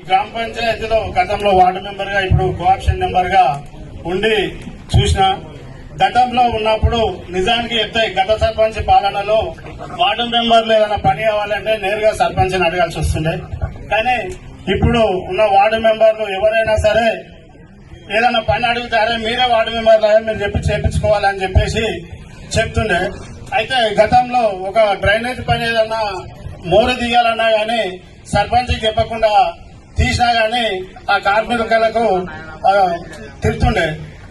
గ్రామ పంచాయతీలో గతంలో వార్డు మెంబర్ గా ఇప్పుడు కోఆప్షన్ మెంబర్ గా ఉండి చూసిన గతంలో ఉన్నప్పుడు నిజానికి చెప్తే గత సర్పంచ్ పాలనలో వార్డు మెంబర్లు ఏదైనా పని కావాలంటే నేరుగా సర్పంచ్ అడగాల్సి వస్తుండే. కానీ ఇప్పుడు ఉన్న వార్డు మెంబర్లు ఎవరైనా సరే ఏదైనా పని అడుగుతారే మీరే వార్డు మెంబర్లు మీరు చెప్పి చేపించుకోవాలని చెప్పేసి చెప్తుండే. అయితే గతంలో ఒక డ్రైనేజ్ పని ఏదన్నా మోరు దిగాలన్నా గానీ సర్పంచ్ చెప్పకుండా తీసినా గానీ ఆ కార్మికులకు తిరుతుండే.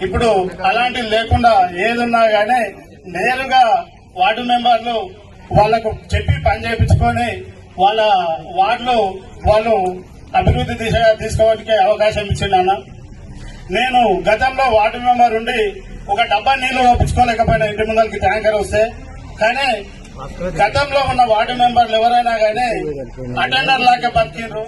ఇప్పుడు అలాంటివి లేకుండా ఏదున్నా గానీ నేరుగా వార్డు మెంబర్లు వాళ్లకు చెప్పి పని చేయించుకొని వాళ్ళ వార్డులు వాళ్ళు అభివృద్ధి దిశగా తీసుకోవడానికి అవకాశం ఇచ్చిందన్న. నేను గతంలో వార్డు మెంబర్ ఉండి ఒక డబ్బా నీళ్లు ఒప్పించుకోలేకపోయినా ఇంటి ముందరికి ట్యాంకర్ వస్తే. కానీ గతంలో ఉన్న వార్డు మెంబర్లు ఎవరైనా గానీ అటెండర్ లాగా బతికిండ్రు.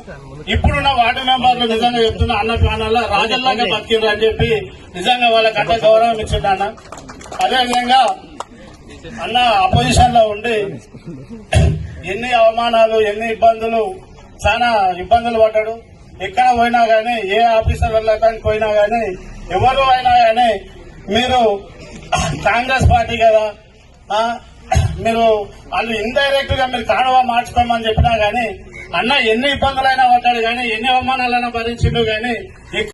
ఇప్పుడున్న వార్డు మెంబర్లు నిజంగా చెప్తున్న అన్న ప్రాణాల్లో రాజల్లాగా బతికిండ్రు అని చెప్పి నిజంగా వాళ్ళకంటే గౌరవం ఇచ్చిండన్న. అదేవిధంగా అన్న అపోజిషన్ లో ఉండి ఎన్ని అవమానాలు ఎన్ని ఇబ్బందులు చాలా ఇబ్బందులు పడ్డాడు. ఎక్కడ పోయినా గానీ ఏ ఆఫీసర్ వెళ్ళడానికి పోయినా గానీ ఎవరు అయినా గానీ మీరు కాంగ్రెస్ పార్టీ కదా మీరు వాళ్ళు ఇండైరెక్ట్ గా మీరు కాడవా మార్చుకోమని చెప్పినా గానీ అన్న ఎన్ని ఇబ్బందులైనా పడ్డాడు గానీ ఎన్ని అవమానాలైనా భరించిండు గానీ